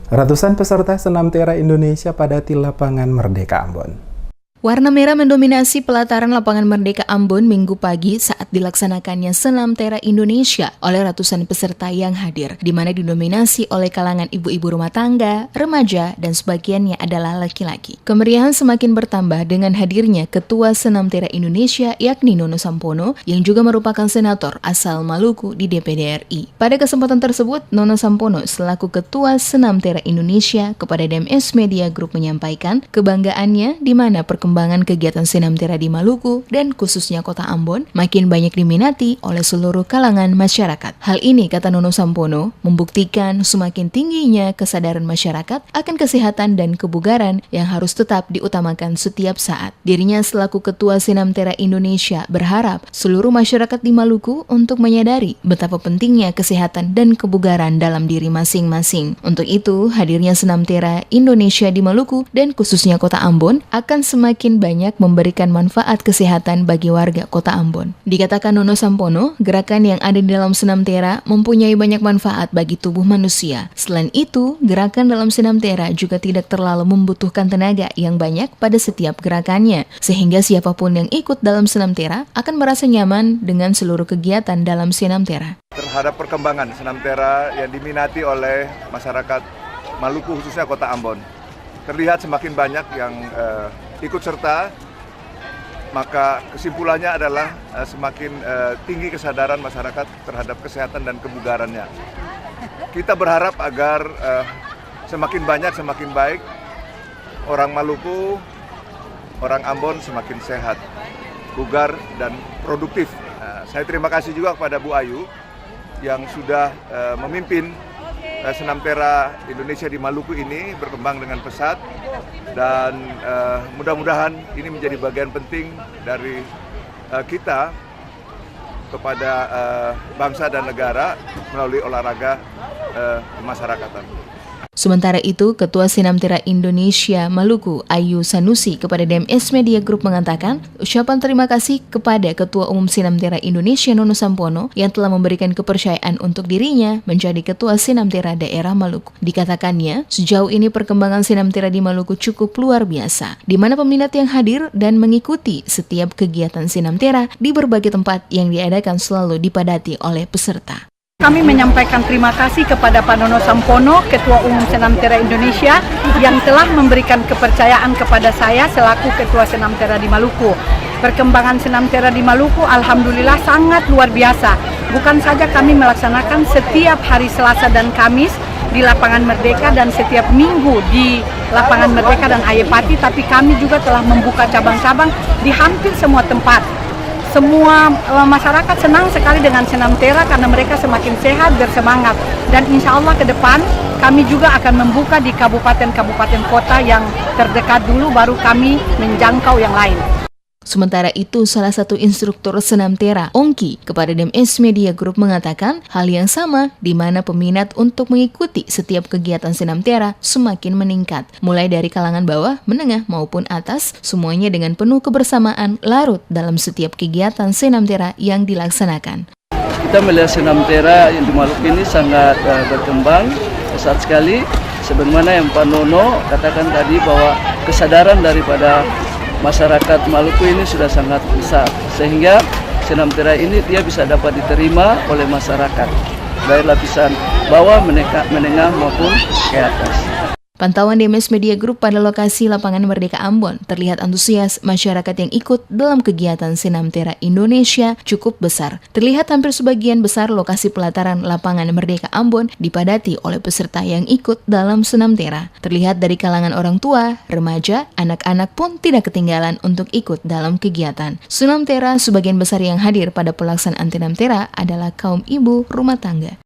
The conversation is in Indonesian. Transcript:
Ratusan peserta senam tera Indonesia padati lapangan Merdeka Ambon. Warna merah mendominasi pelataran lapangan Merdeka Ambon Minggu pagi saat dilaksanakannya senam tera Indonesia oleh ratusan peserta yang hadir, di mana didominasi oleh kalangan ibu-ibu rumah tangga, remaja, dan sebagiannya adalah laki-laki. Kemeriahan semakin bertambah dengan hadirnya Ketua Senam Tera Indonesia yakni Nono Sampono yang juga merupakan senator asal Maluku di DPD RI. Pada kesempatan tersebut, Nono Sampono selaku Ketua Senam Tera Indonesia kepada DMS Media Group menyampaikan kebanggaannya di mana perkembangan kegiatan senam tera di Maluku dan khususnya Kota Ambon makin banyak diminati oleh seluruh kalangan masyarakat. Hal ini, kata Nono Sampono, membuktikan semakin tingginya kesadaran masyarakat akan kesehatan dan kebugaran yang harus tetap diutamakan setiap saat. Dirinya selaku Ketua Senam Tera Indonesia berharap seluruh masyarakat di Maluku untuk menyadari betapa pentingnya kesehatan dan kebugaran dalam diri masing-masing. Untuk itu, hadirnya Senam Tera Indonesia di Maluku dan khususnya Kota Ambon akan semakin banyak memberikan manfaat kesehatan bagi warga Kota Ambon. Dikatakan Nono Sampono, gerakan yang ada di dalam senam tera mempunyai banyak manfaat bagi tubuh manusia. Selain itu, gerakan dalam senam tera juga tidak terlalu membutuhkan tenaga yang banyak pada setiap gerakannya, sehingga siapapun yang ikut dalam senam tera akan merasa nyaman dengan seluruh kegiatan dalam senam tera. Terhadap perkembangan senam tera yang diminati oleh masyarakat Maluku khususnya Kota Ambon, terlihat semakin banyak yang ikut serta, maka kesimpulannya adalah semakin tinggi kesadaran masyarakat terhadap kesehatan dan kebugarannya. Kita berharap agar semakin banyak, semakin baik, orang Maluku, orang Ambon semakin sehat, bugar, dan produktif. Saya terima kasih juga kepada Bu Ayu yang sudah memimpin senam tera Indonesia di Maluku ini berkembang dengan pesat, dan mudah-mudahan ini menjadi bagian penting dari kita kepada bangsa dan negara melalui olahraga kemasyarakatan. Sementara itu, Ketua Senam Tera Indonesia Maluku, Ayu Sanusi, kepada DMS Media Group mengatakan ucapan terima kasih kepada Ketua Umum Senam Tera Indonesia Nono Sampono yang telah memberikan kepercayaan untuk dirinya menjadi Ketua Senam Tera Daerah Maluku. Dikatakannya, sejauh ini perkembangan senam tera di Maluku cukup luar biasa, di mana peminat yang hadir dan mengikuti setiap kegiatan senam tera di berbagai tempat yang diadakan selalu dipadati oleh peserta. Kami menyampaikan terima kasih kepada Pak Nono Sampono, Ketua Umum Senam Tera Indonesia, yang telah memberikan kepercayaan kepada saya selaku Ketua Senam Tera di Maluku. Perkembangan senam tera di Maluku alhamdulillah sangat luar biasa. Bukan saja kami melaksanakan setiap hari Selasa dan Kamis di lapangan Merdeka dan setiap minggu di lapangan Merdeka dan Ayepati, tapi kami juga telah membuka cabang-cabang di hampir semua tempat. Semua masyarakat senang sekali dengan senam tera karena mereka semakin sehat, bersemangat. Dan insya Allah ke depan kami juga akan membuka di kabupaten-kabupaten kota yang terdekat dulu, baru kami menjangkau yang lain. Sementara itu, salah satu instruktur senam tera, Ongki, kepada DMS Media Group mengatakan hal yang sama, di mana peminat untuk mengikuti setiap kegiatan senam tera semakin meningkat. Mulai dari kalangan bawah, menengah maupun atas, semuanya dengan penuh kebersamaan larut dalam setiap kegiatan senam tera yang dilaksanakan. Kita melihat senam tera yang di Maluku ini sangat berkembang, pesat sekali. Sebagaimana yang Pak Nono katakan tadi bahwa kesadaran daripada masyarakat Maluku ini sudah sangat besar, sehingga senam tera ini dia bisa dapat diterima oleh masyarakat, baik lapisan bawah, menengah maupun ke atas. Pantauan DMS Media Group pada lokasi lapangan Merdeka Ambon, terlihat antusias masyarakat yang ikut dalam kegiatan senam tera Indonesia cukup besar. Terlihat hampir sebagian besar lokasi pelataran lapangan Merdeka Ambon dipadati oleh peserta yang ikut dalam senam tera. Terlihat dari kalangan orang tua, remaja, anak-anak pun tidak ketinggalan untuk ikut dalam kegiatan. Senam tera sebagian besar yang hadir pada pelaksanaan senam tera adalah kaum ibu rumah tangga.